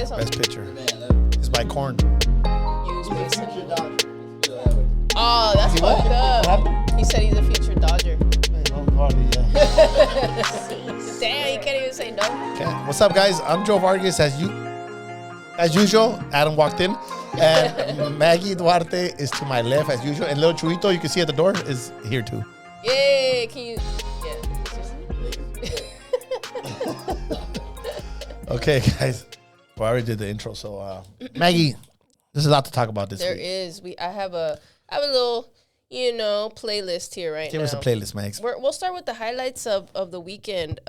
say something? Best picture. It's by Korn. Oh, that's fucked up. He said he's a future Dodger. Damn, you can't even say no. Okay. What's up, guys? I'm Joe Vargas. As usual, Adam walked in. And Maggie Duarte is to my left, as usual. And Little Chuito, you can see at the door, is here too. Yeah, can you... Yeah. Okay, guys. Well, I already did the intro, so Maggie, there's a lot to talk about this week. There is. I have a little, playlist here right now. Give us a playlist, Max. We'll start with the highlights of the weekend.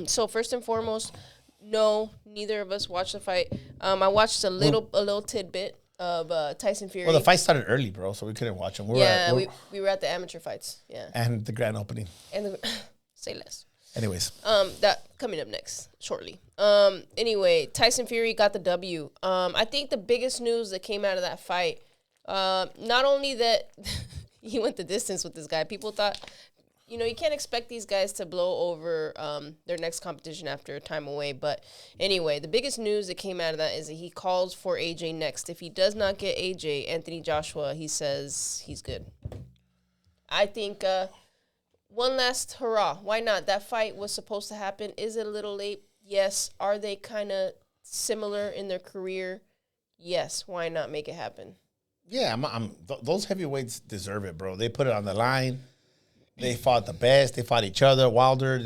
So first and foremost, no, neither of us watched the fight. I watched a little tidbit of Tyson Fury. Well, the fight started early, bro, so we couldn't watch them. We were at the amateur fights. Yeah. And the grand opening. And say less. Anyways. That coming up next shortly. Anyway, Tyson Fury got the W. I think the biggest news that came out of that fight, not only that he went the distance with this guy, people thought, you can't expect these guys to blow over their next competition after a time away. But anyway, the biggest news that came out of that is that he calls for AJ next. If he does not get AJ, Anthony Joshua, he says he's good. I think one last hurrah. Why not? That fight was supposed to happen. Is it a little late? Yes. Are they kind of similar in their career? Yes. Why not make it happen? Yeah, those heavyweights deserve it, bro. They put it on the line. They fought the best. They fought each other. Wilder,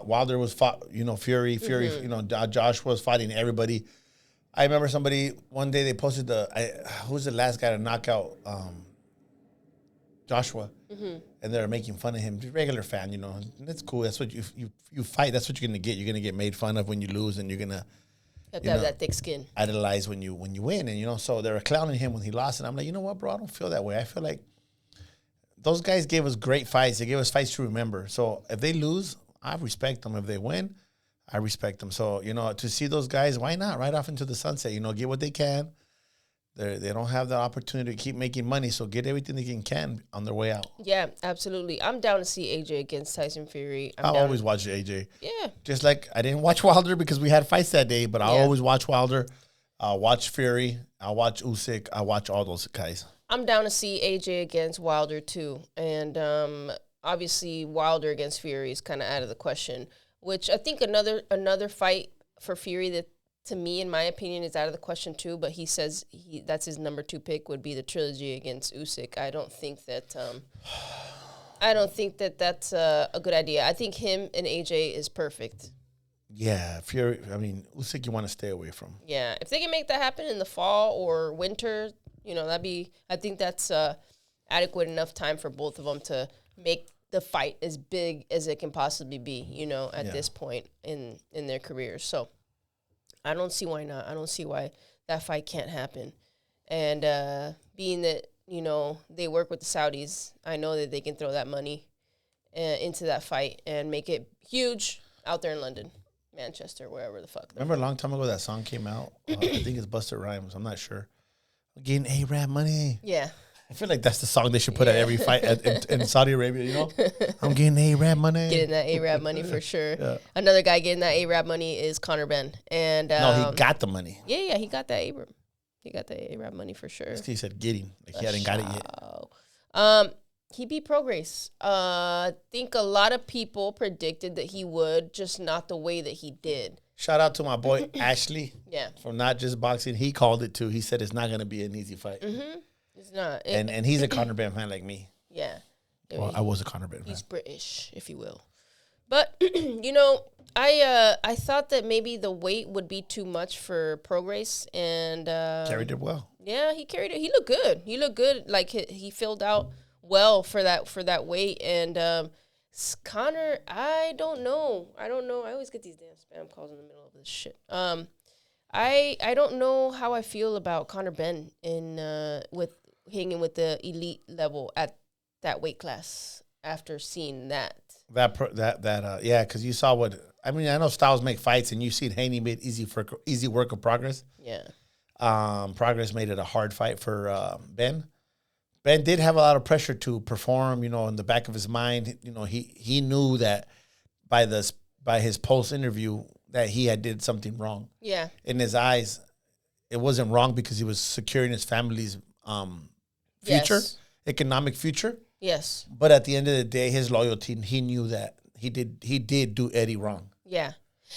Wilder was Fury. Mm-hmm. Joshua was fighting everybody. I remember somebody one day they posted who's the last guy to knock out Joshua, and they're making fun of him. Just regular fan, that's cool. That's what you fight. That's what you're gonna get. You're gonna get made fun of when you lose, and you're gonna have to have that thick skin. Idolize when you win, and so they were clowning him when he lost, and I'm like, you know what, bro? I don't feel that way. I feel like those guys gave us great fights. They gave us fights to remember. So if they lose, I respect them. If they win, I respect them. So to see those guys, why not? Right off into the sunset. Get what they can. They don't have the opportunity to keep making money, so get everything they can on their way out. Yeah, absolutely. I'm down to see AJ against Tyson Fury. I'll always watch AJ. Yeah. Just like I didn't watch Wilder because we had fights that day, but I'll always watch Wilder. I'll watch Fury. I'll watch Usyk. I'll watch all those guys. I'm down to see AJ against Wilder too. And obviously Wilder against Fury is kind of out of the question, which I think another fight for Fury that, to me, in my opinion, is out of the question too. But he says that's his number 2 pick would be the trilogy against Usyk. I don't think that's a good idea. I think him and AJ is perfect. Yeah, Fury. I mean, Usyk you want to stay away from. Yeah, if they can make that happen in the fall or winter, that'd be. I think that's adequate enough time for both of them to make the fight as big as it can possibly be. At this point in their careers. So I don't see why not. I don't see why that fight can't happen. And being that, they work with the Saudis, I know that they can throw that money into that fight and make it huge out there in London, Manchester, wherever the fuck. Remember a long time ago that song came out? I think it's Busta Rhymes. I'm not sure. Getting A-Rap money. Yeah. I feel like that's the song they should put at every fight in Saudi Arabia, I'm getting A-Rap money. Getting that A-Rap money for sure. Yeah. Another guy getting that A-Rap money is Conor Benn. And no, he got the money. Yeah, he got that A-Rap. He got the A-Rap money for sure. He said getting. Like he hadn't got it yet. He beat Prograis. I think a lot of people predicted that he would, just not the way that he did. Shout out to my boy Ashley. Yeah. From Not Just Boxing. He called it too. He said it's not going to be an easy fight. Mm-hmm. It's not. And he's a Conor Benn fan like me. Yeah. Well, I was a Conor Benn fan. He's British, if you will. But, I thought that maybe the weight would be too much for Prograis. And carried it well. Yeah, he carried it. He looked good. Like, he filled out well for that weight. And Conor, I don't know. I always get these damn spam calls in the middle of this shit. I don't know how I feel about Conor Benn with hanging with the elite level at that weight class after seeing that. Yeah, because you saw I know Styles make fights, and you see Haney made easy work of Progress. Yeah. Progress made it a hard fight for Ben. Ben did have a lot of pressure to perform, in the back of his mind. He knew that by his post interview, that he had did something wrong. Yeah. In his eyes, it wasn't wrong because he was securing his family's future, economic future. Yes. But at the end of the day, his loyalty, he knew that he did do Eddie wrong. Yeah.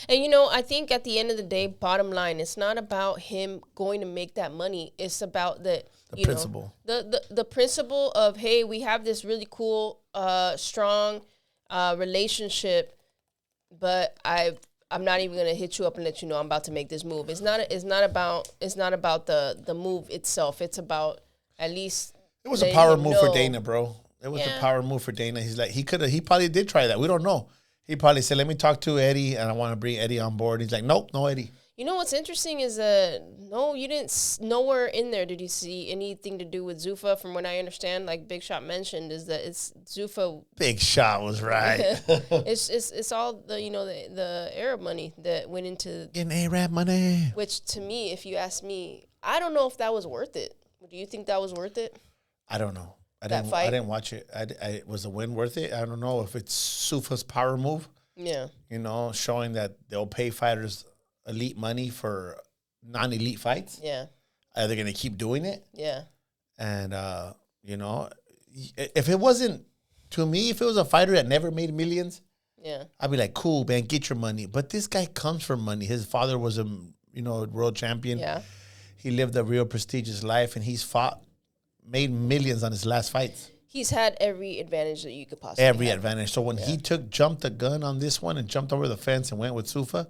And, you know, I think at the end of the day, bottom line, it's not about him going to make that money. It's about the principle. The principle of, hey, we have this really cool, strong relationship, but I'm not even gonna hit you up and let you know I'm about to make this move. It's not about the move itself. It's about at least it was a power move for Dana, bro. It was a power move for Dana. He's like he probably did try that. We don't know. He probably said, "Let me talk to Eddie, and I want to bring Eddie on board." He's like, "Nope, no Eddie." You know what's interesting is no, you didn't. Nowhere in there did you see anything to do with Zuffa. From what I understand, like Big Shot mentioned, is that it's Zuffa. Big Shot was right. it's all the Arab money that went into getting Arab money. Which to me, if you ask me, I don't know if that was worth it. Do you think that was worth it? I don't know. I didn't watch it. Was the win worth it? I don't know if it's Zuffa's power move. Yeah. You know, showing that they'll pay fighters elite money for non-elite fights. Yeah. Are they going to keep doing it? Yeah. And, you know, if it wasn't, to me, if it was a fighter that never made millions, yeah, I'd be like, cool, man, get your money. But this guy comes from money. His father was a, world champion. Yeah. He lived a real prestigious life, and he's made millions on his last fights. He's had every advantage that you could possibly have. Advantage. So when he jumped the gun on this one and jumped over the fence and went with Zuffa,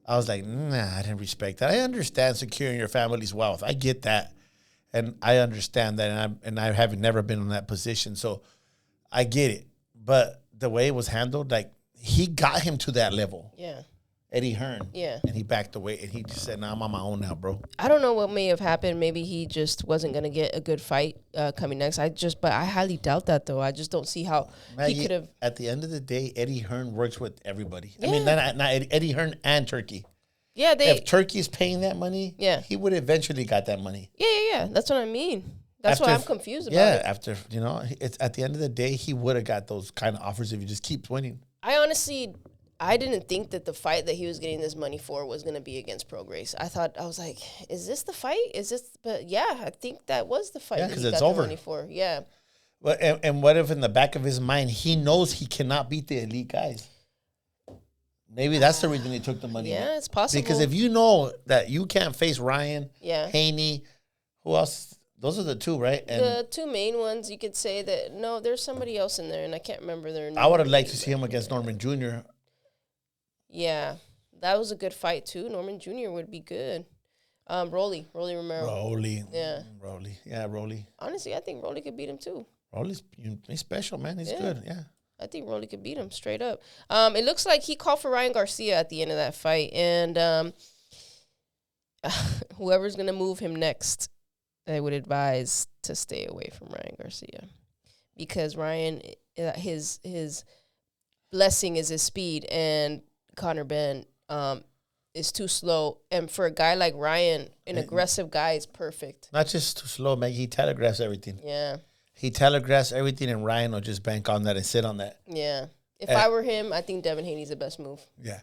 I was like, nah, I didn't respect that. I understand securing your family's wealth. I get that. And I understand that. And I haven't never been in that position. So I get it. But the way it was handled, like, he got him to that level. Yeah. Eddie Hearn. Yeah. And he backed away. And he just said, nah, I'm on my own now, bro. I don't know what may have happened. Maybe he just wasn't going to get a good fight coming next. But I highly doubt that, though. I just don't see how he could have. At the end of the day, Eddie Hearn works with everybody. Yeah. I mean, not Eddie Hearn and Turkey. Yeah, if Turkey's paying that money, yeah, he would eventually got that money. Yeah. That's what I mean. That's why I'm confused about it. Yeah, after, it's at the end of the day, he would have got those kind of offers if he just keeps winning. I didn't think that the fight that he was getting this money for was going to be against Prograis. I was like, is this the fight? But yeah, I think that was the fight. Yeah, because it's over. The money for. Yeah. But and what if in the back of his mind he knows he cannot beat the elite guys? Maybe that's the reason he took the money. Yeah, it's possible. Because if you know that you can't face Ryan, Haney, who else? Those are the two, right? And the two main ones, you could say that, no, there's somebody else in there, and I can't remember their name. I would have liked to see him against Norman Jr. Yeah, that was a good fight, too. Norman Jr. would be good. Rolly Romero. Rolly. Honestly, I think Rolly could beat him, too. He's special, man. He's good, yeah. I think Rolly could beat him straight up. It looks like he called for Ryan Garcia at the end of that fight, and whoever's going to move him next, I would advise to stay away from Ryan Garcia, because Ryan, his blessing is his speed, and Conor Benn is too slow. And for a guy like Ryan, an aggressive guy is perfect. Not just too slow, man. He telegraphs everything. Yeah. He telegraphs everything, and Ryan will just bank on that and sit on that. Yeah. If I were him, I think Devin Haney's the best move. Yeah.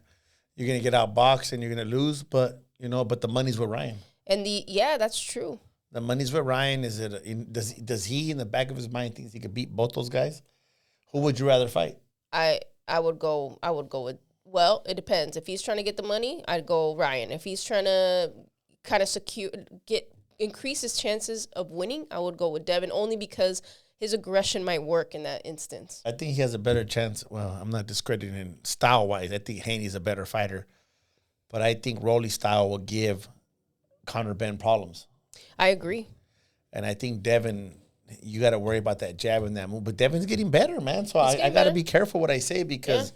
You're going to get outboxed and you're going to lose, but the money's with Ryan. And that's true. The money's with Ryan. Does he in the back of his mind thinks he could beat both those guys? Who would you rather fight? I would go with, well, it depends. If he's trying to get the money, I'd go Ryan. If he's trying to kind of increase his chances of winning, I would go with Devin, only because his aggression might work in that instance. I think he has a better chance. Well, I'm not discrediting style-wise. I think Haney's a better fighter. But I think Rolly's style will give Conor Benn problems. I agree. And I think Devin, you got to worry about that jab and that move. But Devin's getting better, man. So I got to be careful what I say, because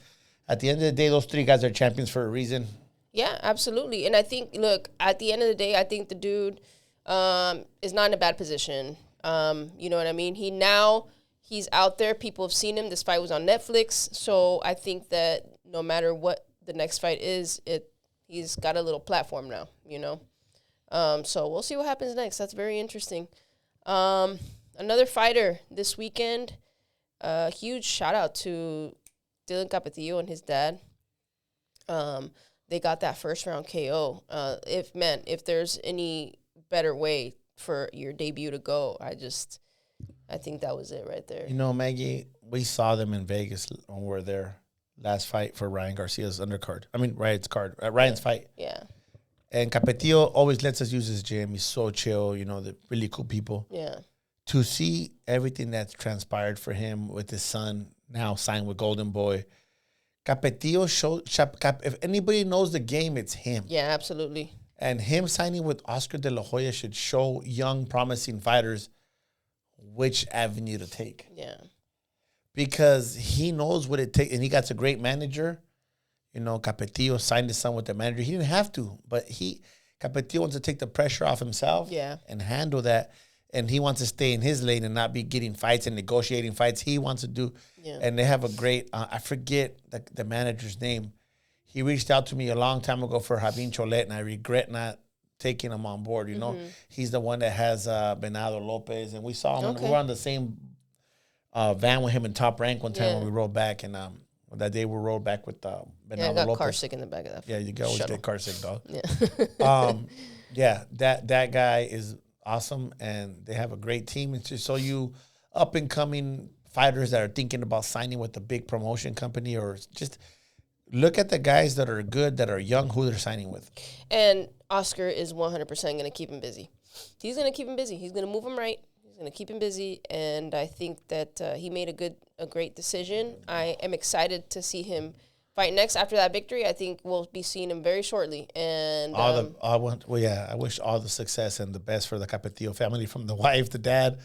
at the end of the day, those three guys are champions for a reason. Yeah, absolutely. And I think, look, at the end of the day, I think the dude is not in a bad position. You know what I mean? He's out there. People have seen him. This fight was on Netflix. So I think that no matter what the next fight is, he's got a little platform now, So we'll see what happens next. That's very interesting. Another fighter this weekend, huge shout out to Dylan Capetillo and his dad. they got that first round KO. If there's any better way for your debut to go, I think that was it right there. You know, Maggie, we saw them in Vegas when we were there last fight for Ryan Garcia's undercard. I mean, Ryan's fight. Yeah. And Capillo always lets us use his gym. He's so chill, you know, the really cool people. Yeah. To see everything that's transpired for him with his son now signed with Golden Boy. Capillo if anybody knows the game, it's him. Yeah, absolutely. And him signing with Oscar De La Hoya should show young, promising fighters which avenue to take. Yeah. Because he knows what it takes, and he got a great manager. You know, Capillo signed his son with the manager. He didn't have to, but Capillo wants to take the pressure off himself and handle that. And he wants to stay in his lane and not be getting fights and negotiating fights. He wants to do, and they have a great, I forget the manager's name. He reached out to me a long time ago for Javin Cholet, and I regret not taking him on board. You know, he's the one that has Bernardo Lopez, and we saw him. We were on the same van with him in Top Rank one time when we rode back, and that day we rode back with Bernardo Lopez. Yeah, I got car sick in the back of that. Yeah, you always get car sick, dog. Yeah. That guy is awesome, and they have a great team. It's just so you up and coming fighters that are thinking about signing with a big promotion company, or just look at the guys that are good, that are young, who they're signing with. And Oscar is 100% going to keep him busy. He's going to keep him busy. He's going to move him right. He's going to keep him busy, and I think that he made a great decision. I am excited to see him fight next after that victory. I think we'll be seeing him very shortly. And I wish all the success and the best for the Capetillo family, from the wife, the dad,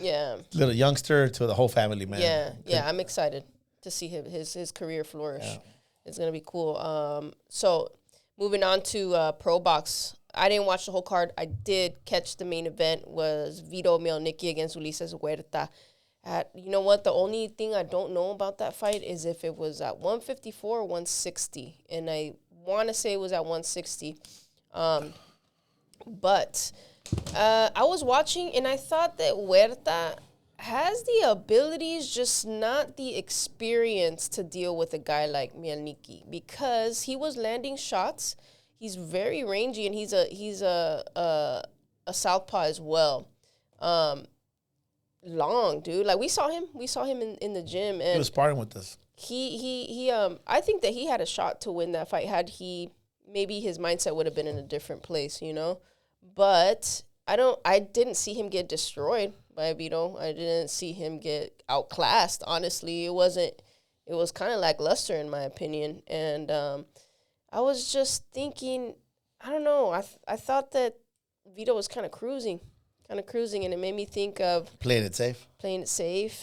little youngster, to the whole family, man. Yeah, I'm excited to see his career flourish. Yeah. It's gonna be cool. So moving on to Probox. I didn't watch the whole card. I did catch the main event, was Vito Mielnicki against Ulises Huerta. You know what? The only thing I don't know about that fight is if it was at 154 or 160. And I want to say it was at 160. But I was watching, and I thought that Huerta has the abilities, just not the experience to deal with a guy like Mielnicki, because he was landing shots. He's very rangy, and he's a southpaw as well. Long, dude. Like we saw him in the gym, and he was sparring with us. He I think that he had a shot to win that fight had maybe his mindset would have been in a different place, you know. But I didn't see him get destroyed by Vito. I didn't see him get outclassed. Honestly, it was kind of lackluster in my opinion, and I was just thinking, I don't know. I thought that Vito was kind of cruising, and it made me think of playing it safe.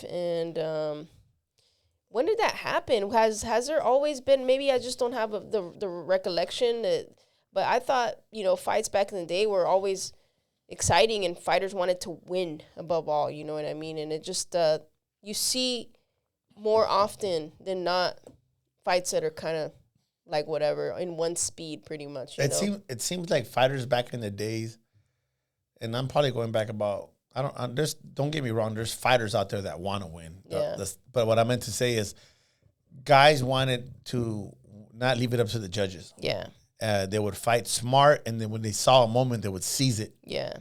And when did that happen? Has there always been? Maybe I just don't have the recollection. But I thought, you know, fights back in the day were always exciting, and fighters wanted to win above all. You know what I mean? And it just you see more often than not fights that are kind of like whatever in one speed, pretty much. It seems like fighters back in the days. And I'm probably going back about, don't get me wrong, there's fighters out there that want to win. But what I meant to say is guys wanted to not leave it up to the judges. Yeah. They would fight smart, and then when they saw a moment, they would seize it. Yeah.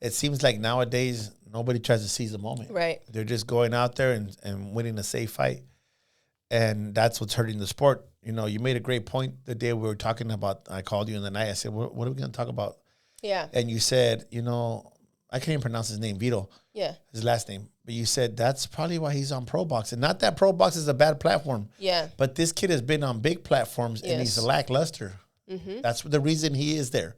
It seems like nowadays nobody tries to seize a moment. Right. They're just going out there and winning a safe fight. And that's what's hurting the sport. You know, you made a great point the day we were talking about, I called you in the night. I said, what are we going to talk about? Yeah. And you said, you know, I can't even pronounce his name, Vito. Yeah. His last name. But you said that's probably why he's on Probox. And not that Probox is a bad platform. Yeah. But this kid has been on big platforms, and he's lackluster. Mm-hmm. That's the reason he is there.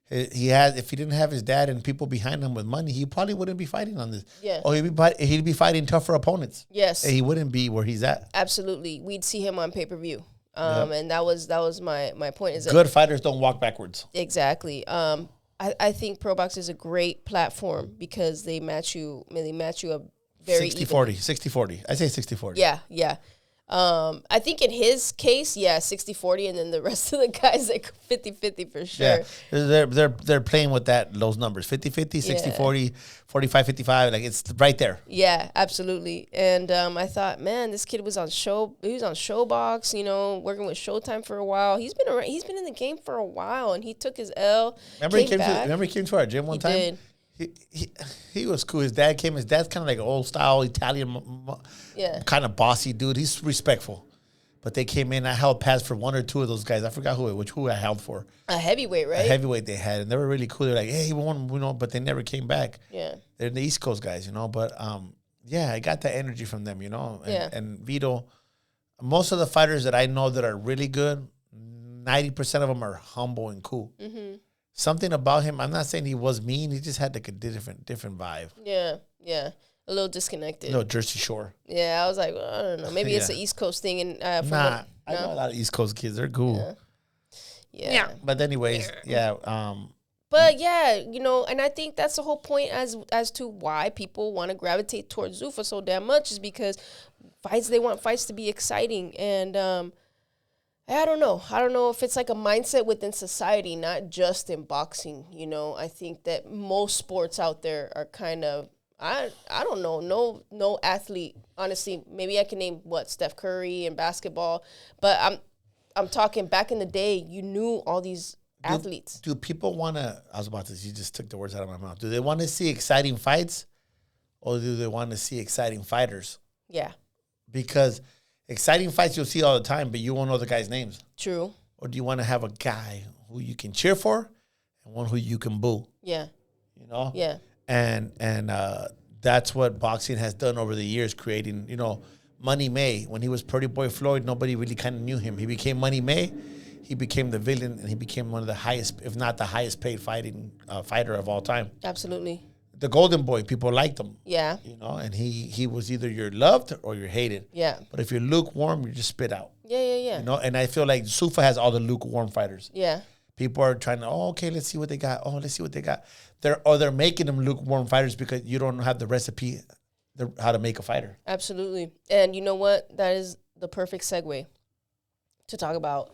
If he didn't have his dad and people behind him with money, he probably wouldn't be fighting on this. Yeah. Or he'd be fighting tougher opponents. Yes. And he wouldn't be where he's at. Absolutely. We'd see him on pay-per-view. And that was my point. Is good fighters don't walk backwards. Exactly. I think Probox is a great platform because they match you a very 60-40. I say 60-40. Yeah. I think in his case, 60-40, and then the rest of the guys like 50-50 for sure. Yeah, they're playing with those numbers 50-50, 60-40, 45-55. Like it's right there. Yeah, absolutely. And I thought, man, this kid was on Showbox, you know, working with Showtime for a while. He's been in the game for a while, and he took his L. Remember he came to our gym one time. Did. He was cool. His dad's kind of like an old style Italian, kind of bossy dude. He's respectful. But they came in. I held pads for one or two of those guys. I forgot who I held for. A heavyweight, right? A heavyweight they had, and they were really cool. They're like, hey, he won, you know, but they never came back. Yeah, they're the East Coast guys, you know. But I got that energy from them, you know. And Vito, most of the fighters that I know that are really good, 90% of them are humble and cool. Mm-hmm. Something about him, I'm not saying he was mean. He just had like a different vibe. Yeah. A little disconnected. No, Jersey Shore. Yeah, I was like, well, I don't know. Maybe it's an East Coast thing. And I know a lot of East Coast kids. They're cool. Yeah. But anyways, But yeah, you know, and I think that's the whole point as to why people want to gravitate towards Zuffa so damn much is because they want fights to be exciting. And I don't know. I don't know if it's like a mindset within society, not just in boxing. You know, I think that most sports out there are kind of, I don't know, no athlete. Honestly, maybe I can name Steph Curry and basketball, but I'm talking back in the day. You knew all these athletes. Do people want to? I was about to. You just took the words out of my mouth. Do they want to see exciting fights, or do they want to see exciting fighters? Yeah, because exciting fights you'll see all the time, but you won't know the guys' names. True. Or do you want to have a guy who you can cheer for and one who you can boo? Yeah. You know? Yeah. And that's what boxing has done over the years, creating, you know, Money May. When he was Pretty Boy Floyd, nobody really kind of knew him. He became Money May. He became the villain, and he became one of the highest, if not the highest paid fighter of all time. Absolutely. The Golden Boy, people liked him. Yeah. You know, and he was either you're loved or you're hated. Yeah. But if you're lukewarm, you just spit out. Yeah. You know, and I feel like Zuffa has all the lukewarm fighters. Yeah. People are trying to, okay, let's see what they got. Let's see what they got. They're making them lukewarm fighters because you don't have the recipe, how to make a fighter. Absolutely. And you know what? That is the perfect segue to talk about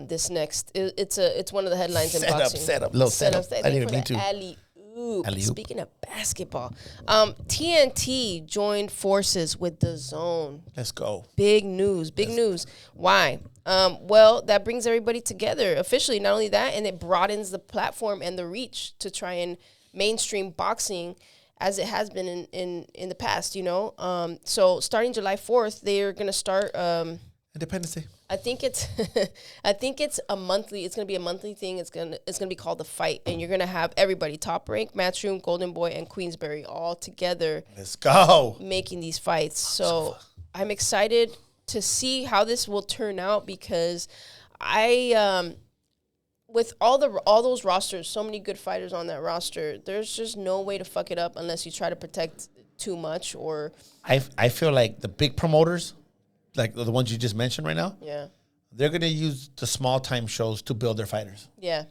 this next. It's one of the headlines in boxing. Set up. I didn't even mean to. Alley-oop. Speaking of basketball, TNT joined forces with DAZN. Let's go. Big news. Why? Well, that brings everybody together officially. Not only that, and it broadens the platform and the reach to try and mainstream boxing as it has been in the past, you know. So starting July 4th, they're going to start Independence Day. I think it's a monthly. It's gonna be a monthly thing. It's gonna be called The Fight, and you're gonna have everybody, Top Rank, Matchroom, Golden Boy, and Queensberry all together. Let's go. Making these fights. So I'm excited to see how this will turn out because with all those rosters, so many good fighters on that roster, there's just no way to fuck it up unless you try to protect too much or. I feel like the big promoters, like the ones you just mentioned right now, they're going to use the small time shows to build their fighters. Yeah.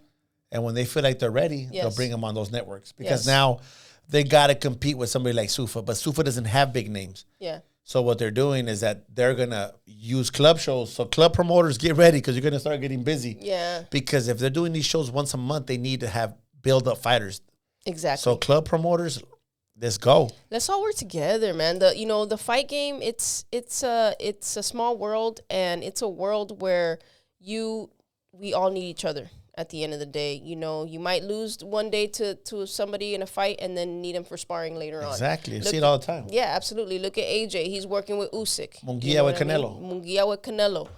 And when they feel like they're ready, they'll bring them on those networks because now they got to compete with somebody like Zuffa, but Zuffa doesn't have big names. Yeah. So what they're doing is that they're going to use club shows. So club promoters, get ready because you're going to start getting busy. Yeah. Because if they're doing these shows once a month, they need to build up fighters. Exactly. So club promoters, let's go. Let's all work together, man. The fight game, it's a small world, and it's a world where we all need each other at the end of the day. You know, you might lose one day to somebody in a fight and then need him for sparring later on. Exactly. You see it all the time. Yeah, absolutely. Look at AJ. He's working with Usyk. Munguia with Canelo. Munguia with Canelo.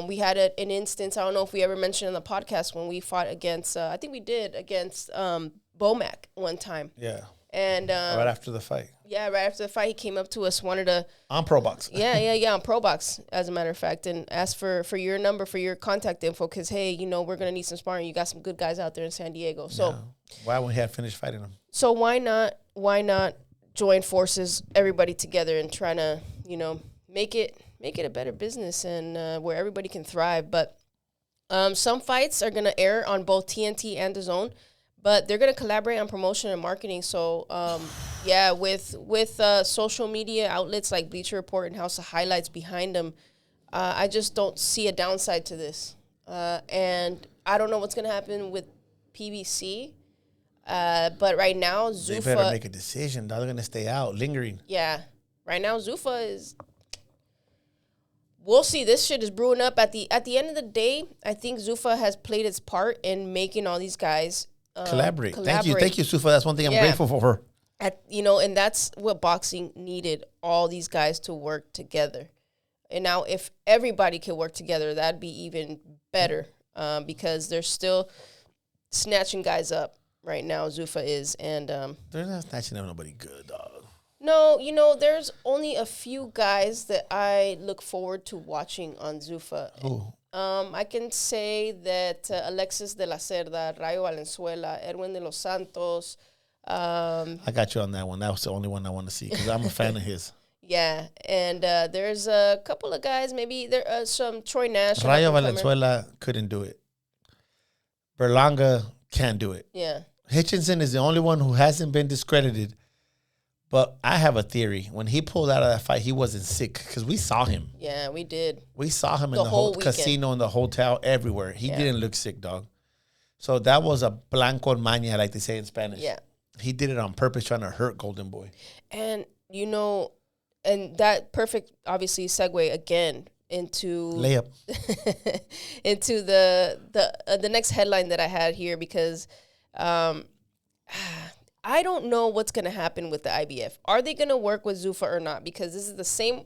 We had an instance, I don't know if we ever mentioned on the podcast, when we fought against, I think we did, against Bomac one time. Yeah. And right after the fight. Yeah, right after the fight, he came up to us, wanted to... On Probox. Yeah, on Probox, as a matter of fact, and asked for your number, for your contact info, because, hey, you know, we're going to need some sparring. You got some good guys out there in San Diego. So why when he had finished fighting them? So why not join forces, everybody together, and try to, you know, make it a better business and where everybody can thrive. But some fights are going to air on both TNT and DAZN. But they're gonna collaborate on promotion and marketing. So yeah, with social media outlets like Bleacher Report and House of Highlights behind them, I just don't see a downside to this. And I don't know what's gonna happen with PBC. But right now, Zuffa... They better make a decision. They're going to stay out, lingering. Yeah. Right now, Zuffa is... We'll see. This shit is brewing up. At the end of the day, I think Zuffa has played its part in making all these guys... Collaborate. Thank you, Zuffa. That's one thing I'm grateful for her. And that's what boxing needed, all these guys to work together. And now if everybody could work together, that'd be even better because they're still snatching guys up. Right now, Zuffa is, and they're not snatching up nobody good, dog. No, there's only a few guys that I look forward to watching on Zuffa. Who? I can say that Alexis de la Cerda, Rayo Valenzuela, Edwin de los Santos. I got you on that one. That was the only one I want to see because I'm a fan of his. Yeah, and there's a couple of guys. Maybe there are some Troy Nash. Rayo Valenzuela couldn't do it. Berlanga can't do it. Yeah. Hitchinson is the only one who hasn't been discredited. But I have a theory. When he pulled out of that fight, he wasn't sick because we saw him. Yeah, we did. We saw him in the whole casino, in the hotel, everywhere. He didn't look sick, dog. So that was a blanco en maña, like they say in Spanish. Yeah. He did it on purpose, trying to hurt Golden Boy. And, and that perfect, obviously, segue again into layup into the next headline that I had here because I don't know what's going to happen with the IBF. Are they going to work with Zuffa or not? Because this is the same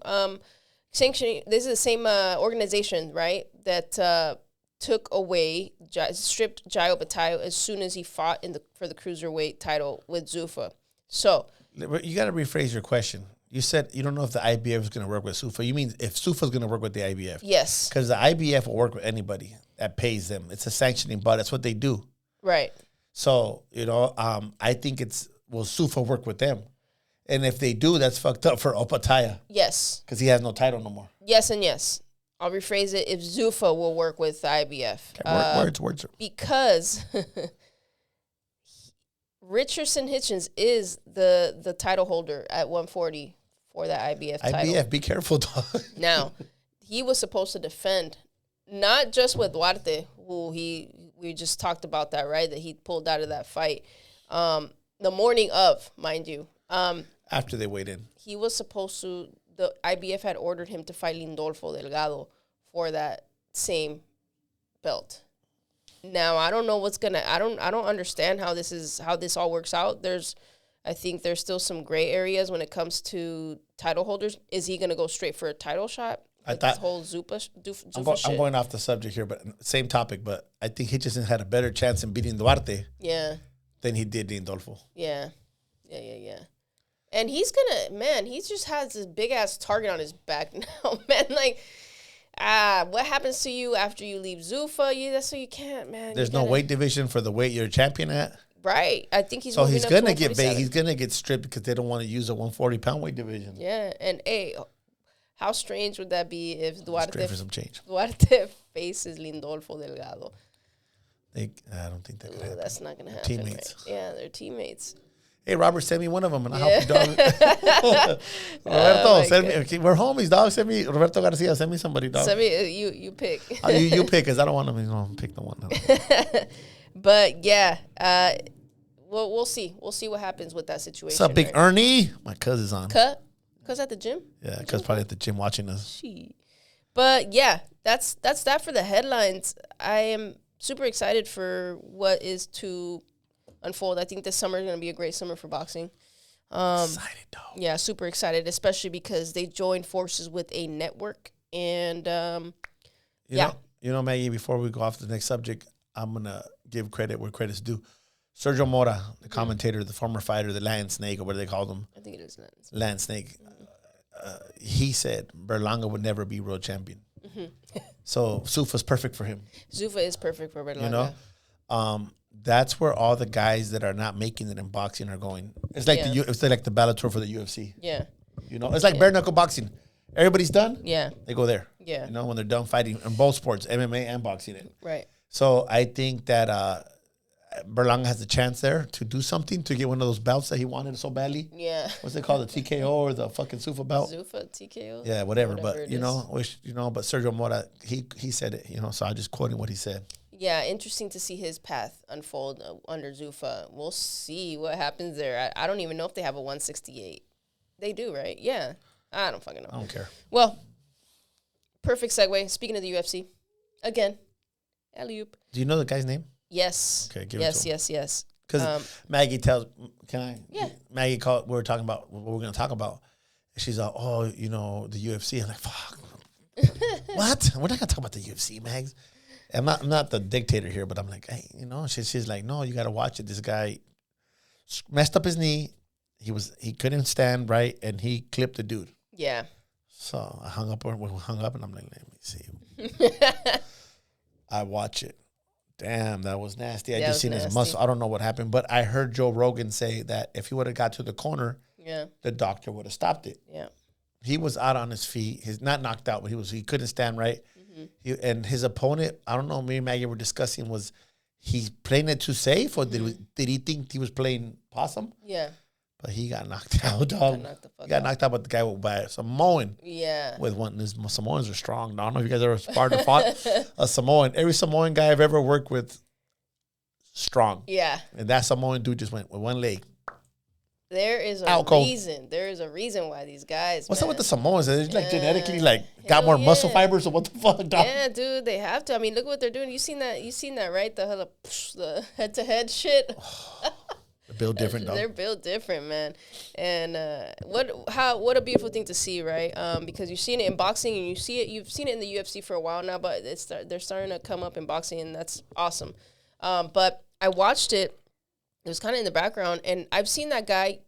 sanctioning. This is the same organization, right? That took away, stripped Caio Batalha as soon as he fought for the cruiserweight title with Zuffa. So you got to rephrase your question. You said you don't know if the IBF is going to work with Zuffa. You mean if Zuffa is going to work with the IBF? Yes. Because the IBF will work with anybody that pays them. It's a sanctioning body. That's what they do. Right. So, I think will Zuffa work with them? And if they do, that's fucked up for Opataya. Yes. Because he has no title no more. Yes and yes. I'll rephrase it. If Zuffa will work with the IBF. Okay, words. Because Richardson Hitchins is the title holder at 140 for that IBF title. IBF, be careful, dog. Now, he was supposed to defend, not just with Duarte, who we just talked about that, right? That he pulled out of that fight. The morning of, mind you. After they weighed in. He was supposed to, the IBF had ordered him to fight Lindolfo Delgado for that same belt. Now, I don't know what's I don't understand how this all works out. I think there's still some gray areas when it comes to title holders. Is he going to go straight for a title shot? I thought this whole Zuffa I'm going off the subject here, but same topic. But I think Hitchison had a better chance in beating Duarte. Yeah. Than he did Lindolfo. Yeah. And he just has this big ass target on his back now, man. Like, what happens to you after you leave Zuffa? That's what you can't, man. There's no weight division for the weight you're a champion at. Right. I think he's he's gonna get bait. He's gonna get stripped because they don't want to use a 140-pound weight division. Yeah, and how strange would that be if Duarte for some change. Duarte faces Lindolfo Delgado? I don't think that could happen. That's not gonna happen. Teammates. Right? Yeah, they're teammates. Hey, Robert, send me one of them, and I'll help you, dog. Roberto, send me. Okay, we're homies, dog. Send me Roberto Garcia. Send me somebody, dog. Send me you pick. You pick, because I don't want to pick the one. But yeah, we'll see. We'll see what happens with that situation. What's up, Big Ernie? My cousin's on. Cuz at the gym? Yeah, cuz probably at the gym watching us. But yeah, that's that for the headlines. I am super excited for what is to unfold. I think this summer is going to be a great summer for boxing. Excited, dog. Yeah, super excited, especially because they joined forces with a network. And you know, Maggie, before we go off to the next subject, I'm going to give credit where credit's due. Sergio Mora, the commentator, the former fighter, the land snake, or what do they call them? I think it is land snake. He said Berlanga would never be world champion. Mm-hmm. So Zuffa's perfect for him. Zuffa is perfect for Berlanga. You know, that's where all the guys that are not making it in boxing are going. It's like it's like the Bellator for the UFC. Yeah. You know, it's like bare knuckle boxing. Everybody's done. Yeah. They go there. Yeah. You know, when they're done fighting in both sports, MMA and boxing. Right. So I think that Berlanga has a chance there to do something to get one of those belts that he wanted so badly. Yeah. What's it called? The TKO or the fucking Zuffa belt? Zuffa, TKO? Yeah, whatever. But, but Sergio Mora, he said it, so I just quoting what he said. Yeah, interesting to see his path unfold under Zuffa. We'll see what happens there. I don't even know if they have a 168. They do, right? Yeah. I don't fucking know. I don't care. Well, perfect segue. Speaking of the UFC, again, alley-oop. Do you know the guy's name? Yes. Okay, give it to him. Yes. Because Maggie tells, can I? Yeah. Maggie called, we were talking about what we're going to talk about. And she's like, oh, the UFC. I'm like, fuck. What? We're not going to talk about the UFC, Mags. I'm not the dictator here, but I'm like, hey, she's like, no, you got to watch it. This guy messed up his knee. He couldn't stand right, and he clipped the dude. Yeah. So I hung up, and I'm like, let me see. I watch it. Damn, that was nasty. I just seen his muscle. I don't know what happened, but I heard Joe Rogan say that if he would have got to the corner, the doctor would have stopped it. Yeah. He was out on his feet. He's not knocked out, but he couldn't stand right. Mm-hmm. And his opponent, I don't know, me and Maggie were discussing, was he playing it too safe, or did he think he was playing possum? Yeah. But he got knocked out, dog. He got knocked out by the guy by Samoan. Yeah. With one, Samoans are strong. I don't know if you guys ever sparred or fought a Samoan. Every Samoan guy I've ever worked with, strong. Yeah. And that Samoan dude just went with one leg. There is a reason. There is a reason why these guys. What's up with the Samoans? They're genetically got more muscle fibers, or what the fuck, dog? Yeah, dude, they have to. I mean, look what they're doing. You seen that, right? The head-to-head shit. They're built different, dog. They're built different, man. And what a beautiful thing to see, right? Because you've seen it in boxing, and you've seen it in the UFC for a while now, but they're starting to come up in boxing, and that's awesome. But I watched it. It was kind of in the background, and I've seen that guy,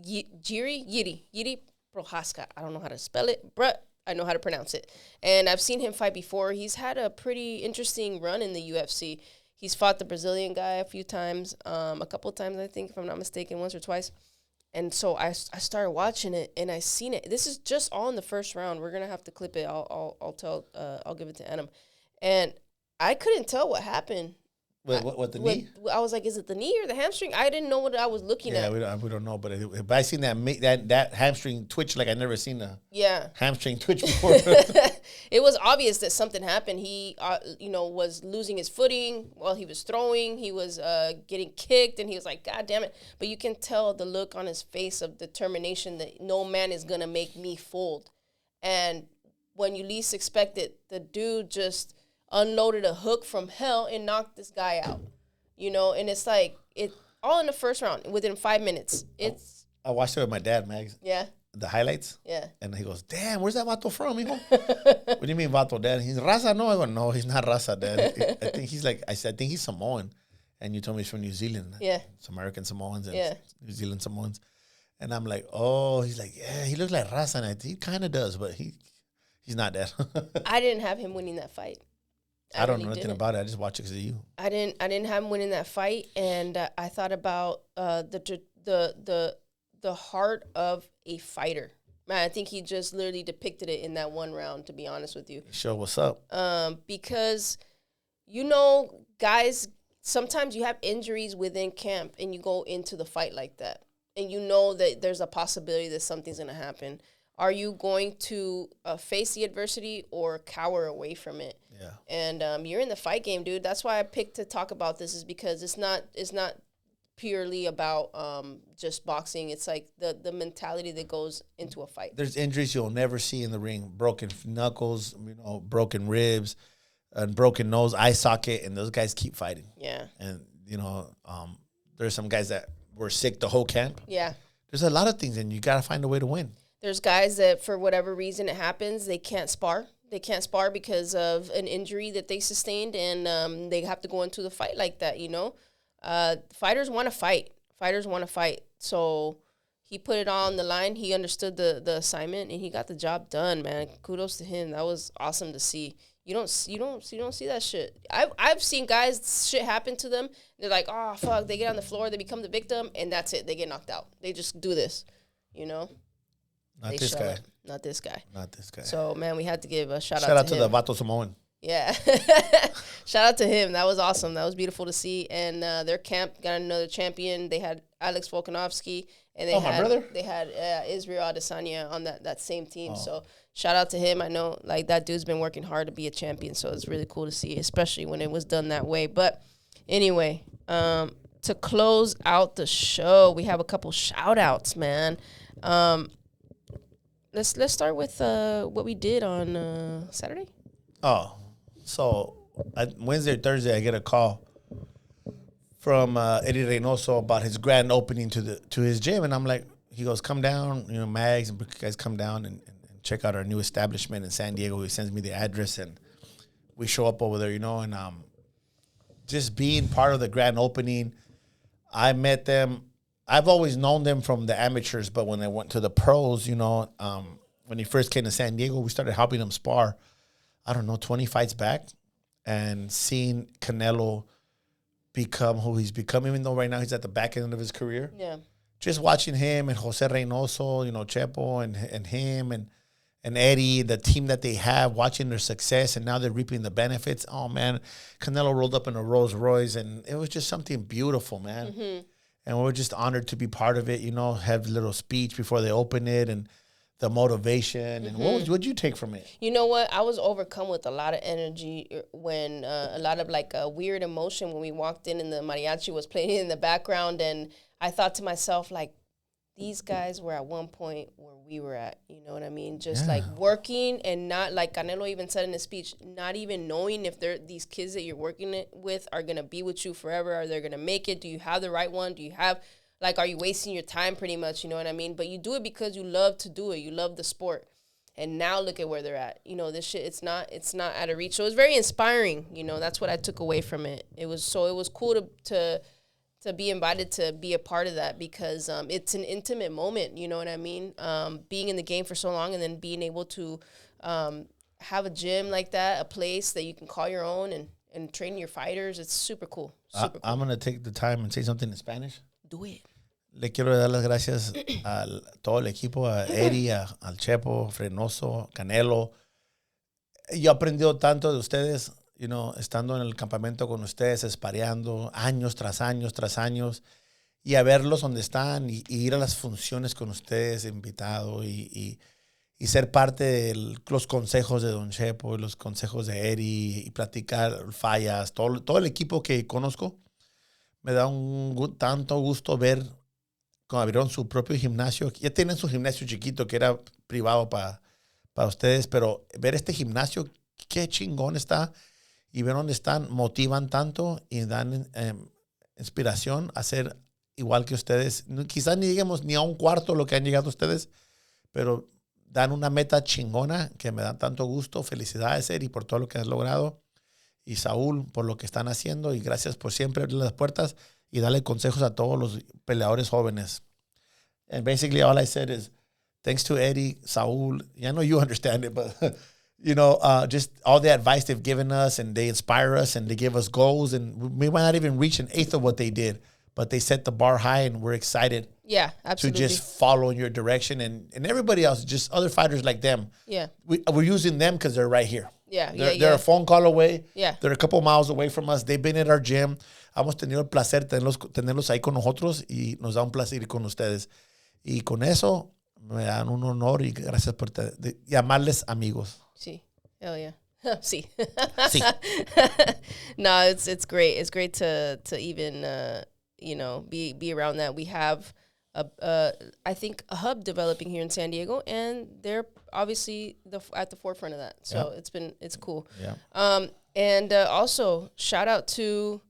Yiri Prohaska. I don't know how to spell it, but I know how to pronounce it. And I've seen him fight before. He's had a pretty interesting run in the UFC. He's fought the Brazilian guy a few times, a couple of times, I think, if I'm not mistaken, once or twice. And so I started watching it, and I seen it. This is just all in the first round. We're gonna have to clip it. I'll give it to Adam. And I couldn't tell what happened. What the knee? I was like, is it the knee or the hamstring? I didn't know what I was looking at. Yeah, we don't know, but I seen that hamstring twitch like I never seen a hamstring twitch before. It was obvious that something happened. He, was losing his footing while he was throwing. He was getting kicked, and he was like, God damn it. But you can tell the look on his face of determination that no man is going to make me fold. And when you least expect it, the dude just unloaded a hook from hell and knocked this guy out, and it's like, it all in the first round within 5 minutes. I watched it with my dad, Mags. Yeah. The highlights. Yeah. And he goes, damn, where's that vato from, hijo? What do you mean vato, Dad? He's Raza? No, I go, no, he's not Raza, Dad. I think he's Samoan. And you told me he's from New Zealand. Yeah. It's American Samoans and New Zealand Samoans. And I'm like, oh, he's like, yeah, he looks like Raza. And I think he kind of does, but he's not that. I didn't have him winning that fight. I don't know nothing about it. I just watch it because of you. I didn't have him winning that fight, and I thought about the heart of a fighter. Man, I think he just literally depicted it in that one round. To be honest with you, show what's up. Because guys, sometimes you have injuries within camp, and you go into the fight like that, and you know that there's a possibility that something's gonna happen. Are you going to face the adversity or cower away from it? Yeah. And you're in the fight game, dude. That's why I picked to talk about this, is because it's not purely about just boxing. It's like the mentality that goes into a fight. There's injuries you'll never see in the ring. Broken knuckles, broken ribs, and broken nose, eye socket, and those guys keep fighting. Yeah. And, there's some guys that were sick the whole camp. Yeah. There's a lot of things, and you got to find a way to win. There's guys that, for whatever reason it happens, they can't spar. They can't spar because of an injury that they sustained, and they have to go into the fight like that, Fighters want to fight. So he put it all on the line. He understood the assignment, and he got the job done, man. Kudos to him. That was awesome to see. You don't see that shit. I've seen guys, shit happen to them. They're like, oh, fuck. They get on the floor. They become the victim, and that's it. They get knocked out. They just do this, Not this guy. Not this guy. Not this guy. So, man, we had to give a shout out to the Vato Samoan. Yeah. Shout out to him. That was awesome. That was beautiful to see. And their camp got another champion. They had Alex Volkanovski, and they had Israel Adesanya on that same team. So shout out to him. I know like that dude's been working hard to be a champion, so it's really cool to see, especially when it was done that way. But anyway, to close out the show, we have a couple shout outs, man. Let's start with what we did on Saturday. Oh, so Wednesday or Thursday, I get a call from Eddy Reynoso about his grand opening to his gym, and I'm like, he goes, come down, Mags and guys come down and check out our new establishment in San Diego. He sends me the address, and we show up over there, and just being part of the grand opening, I met them. I've always known them from the amateurs, but when they went to the pros, when he first came to San Diego, we started helping him spar, 20 fights back, and seeing Canelo become who he's become, even though right now he's at the back end of his career. Yeah. Just watching him and Jose Reynoso, Chepo and him and Eddie, the team that they have, watching their success, and now they're reaping the benefits. Oh, man, Canelo rolled up in a Rolls Royce, and it was just something beautiful, man. Mm-hmm. And we're just honored to be part of it, have a little speech before they open it and the motivation. And what'd you take from it? You know what? I was overcome with a lot of energy when a lot of like a weird emotion when we walked in and the mariachi was playing in the background. And I thought to myself, like, these guys were at one point where we were at, you know what I mean? Just like working and not, like Canelo even said in his speech, not even knowing if these kids that you're working with are going to be with you forever. Are they going to make it? Do you have the right one? Do you have, like, are you wasting your time pretty much? You know what I mean? But you do it because you love to do it. You love the sport. And now look at where they're at. This shit, it's not out of reach. So it was very inspiring. That's what I took away from it. It was cool to be invited to be a part of that because it's an intimate moment, you know what I mean? Being in the game for so long and then being able to have a gym like that, a place that you can call your own and train your fighters, it's super cool. Super cool. I'm going to take the time and say something in Spanish. Do it. Le quiero dar las gracias a todo el equipo, a Eddie, al Chepo, Reynoso, Canelo. Yo he aprendido tanto de ustedes, estando en el campamento con ustedes, espareando años tras años tras años, y a verlos donde están y ir a las funciones con ustedes, invitado, y ser parte de los consejos de Don Chepo, y los consejos de Eddie, y platicar fallas, todo el equipo que conozco. Me da tanto gusto ver cómo abrieron su propio gimnasio. Ya tienen su gimnasio chiquito que era privado para ustedes, pero ver este gimnasio, qué chingón está. Y ver dónde están, motivan tanto y dan inspiración a ser igual que ustedes. Quizás ni lleguemos ni a un cuarto lo que han llegado ustedes, pero dan una meta chingona que me da tanto gusto. Felicidades, Eri, por todo lo que has logrado. Y Saúl, por lo que están haciendo. Y gracias por siempre abrir las puertas y darle consejos a todos los peleadores jóvenes. And basically all I said is, thanks to Eddie, Saúl, I know you understand it, but... just all the advice they've given us, and they inspire us, and they give us goals, and we might not even reach an eighth of what they did, but they set the bar high, and we're excited. Yeah, absolutely. To just follow in your direction, and everybody else, just other fighters like them. Yeah, we're using them because they're right here. Yeah, they're a phone call away. Yeah, they're a couple miles away from us. They've been at our gym. Hemos tenido el placer tenerlos ahí con nosotros, y nos da un placer ir con ustedes. Y con eso me dan un honor y gracias por llamarles amigos. Sí. Hell yeah. Sí. Sí. No, it's great. It's great to even be around that. We have I think a hub developing here in San Diego, and they're obviously at the forefront of that. So it's cool. Yeah. And also shout out to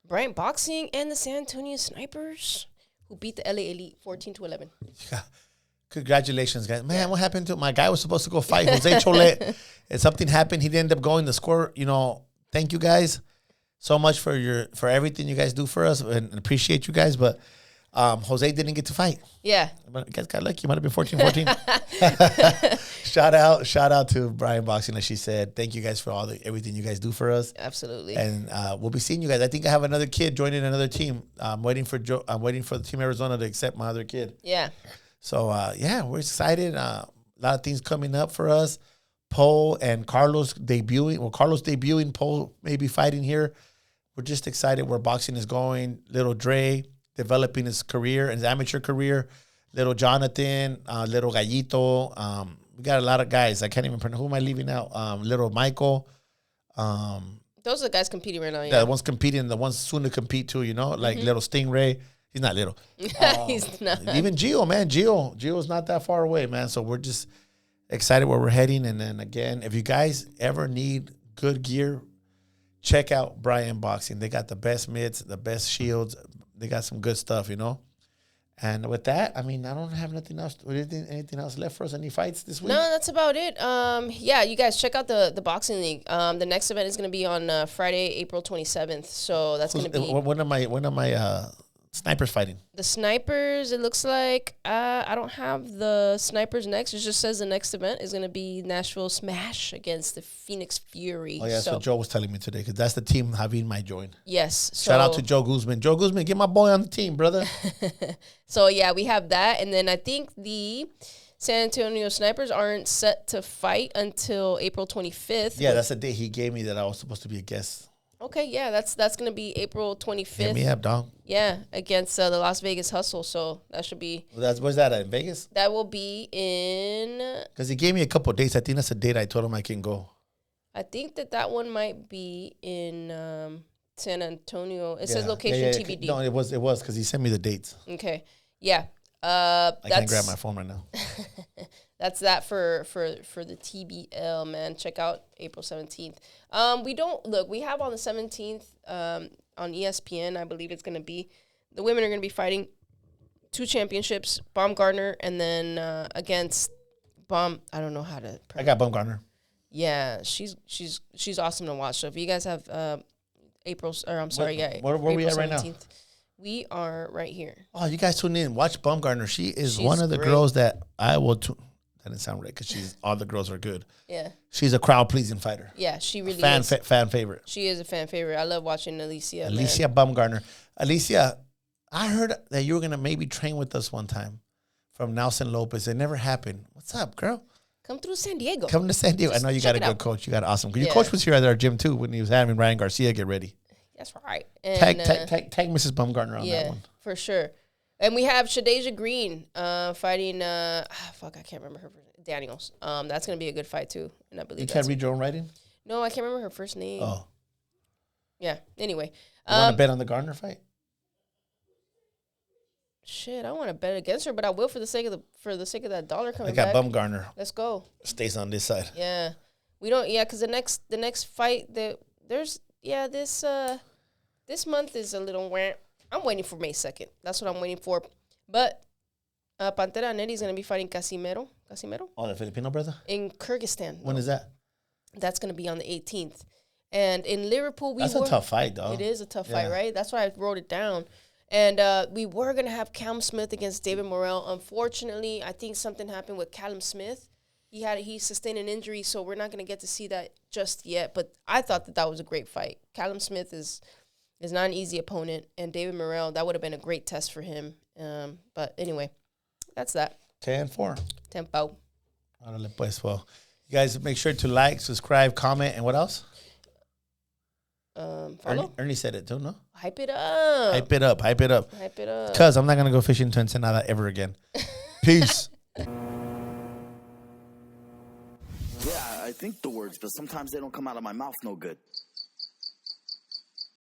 Bryant Boxing and the San Antonio Snipers who beat the LA Elite 14-11. Yeah. Congratulations, guys. Man, what happened to my guy? Was supposed to go fight Jose Cholet, and something happened. He didn't end up going. The score, thank you guys so much for everything you guys do for us, and appreciate you guys. But Jose didn't get to fight. Yeah. But you guys got lucky. You might have been 14-14. Shout out to Bryant Boxing, like she said. Thank you guys for everything you guys do for us. Absolutely. And we'll be seeing you guys. I think I have another kid joining another team. I'm waiting for the Team Arizona to accept my other kid. Yeah. So, we're excited. A lot of things coming up for us. Poe and Carlos debuting. Well, Carlos debuting, Poe maybe fighting here. We're just excited where boxing is going. Little Dre developing his career, his amateur career. Little Jonathan, Little Gallito. We got a lot of guys. I can't even pronounce. Who am I leaving out? Little Michael. Those are the guys competing right now. Yeah, the one's competing, the one's soon to compete too. You know, like Little Stingray. He's not little. He's not. Even Gio, man. Gio's not that far away, man. So we're just excited where we're heading. And then again, if you guys ever need good gear, check out Brian Boxing. They got the best mitts, the best shields. They got some good stuff, you know. And with that, I mean, I don't have nothing else. Anything else left for us? Any fights this week? No, that's about it. Yeah, you guys check out the boxing league. The next event is going to be on Friday, April 27th. So that's going to be. When am I snipers fighting? The snipers, it looks like I don't have the snipers next. It just says the next event is going to be Nashville Smash against the Phoenix Fury. Oh, yeah, that's what Joe was telling me today, because that's the team Javier might join. Yes. So, shout out to Joe Guzman. Joe Guzman, get my boy on the team, brother. So, yeah, we have that. And then I think the San Antonio Snipers aren't set to fight until April 25th. Yeah, that's the day he gave me that I was supposed to be a guest. Okay, yeah, that's going to be April 25th. Hit me up, dog. Yeah, against the Las Vegas Hustle. So that should be. Where's that at, in Vegas? That will be in. Because he gave me a couple of dates. I think that's a date I told him I can go. I think that one might be in San Antonio. It says location TBD. No, it was because he sent me the dates. Okay, yeah. I can't grab my phone right now. That's that for the TBL, man. Check out April 17th. We have on the 17th on ESPN, I believe it's going to be, the women are going to be fighting 2 championships, Baumgartner, and then against I don't know how to pronounce. I got Baumgartner. Yeah, she's awesome to watch. So if you guys have where April we at right now? We are right here. Oh, you guys tune in. Watch Baumgartner. She's one of the great. girls that I will tune. That didn't sound right because all the girls are good. Yeah. She's a crowd-pleasing fighter. Yeah, she really is. Fan favorite. She is a fan favorite. I love watching Alicia. Alicia Baumgartner. Alicia, I heard that you were going to maybe train with us one time from Nelson Lopez. It never happened. What's up, girl? Come through San Diego. Come to San Diego. I know you got a good coach. You got awesome. Your coach was here at our gym, too, when he was having Ryan Garcia get ready. That's right. And, tag Mrs. Baumgartner on that one. Yeah, for sure. And we have Shadeja Green fighting, I can't remember her, Daniels. That's going to be a good fight, too. And I believe you can't read your own writing? No, I can't remember her first name. Oh. Yeah, anyway. You want to bet on the Gardner fight? Shit, I want to bet against her, but I will for the sake of that dollar coming back. I got back. Baumgartner. Let's go. Stays on this side. Yeah. Because the next fight, this month is a little wah. I'm waiting for May 2nd. That's what I'm waiting for. But Pantera Neri's going to be fighting Casimero. Oh, the Filipino brother? In Kyrgyzstan. When is that? That's going to be on the 18th. And in Liverpool, That's a tough fight, dog. It is a tough fight, right? That's why I wrote it down. And we were going to have Callum Smith against David Morrell. Unfortunately, I think something happened with Callum Smith. He sustained an injury, so we're not going to get to see that just yet. But I thought that was a great fight. Callum Smith is not an easy opponent. And David Morrell, that would have been a great test for him. But anyway, that's that. 10-4. Tempo. Árale pues. Well, you guys make sure to like, subscribe, comment, and what else? Follow. Ernie said it too, no? Hype it up. Hype it up. Hype it up. Hype it up. Because I'm not going to go fishing to Ensenada ever again. Peace. Yeah, I think the words, but sometimes they don't come out of my mouth no good.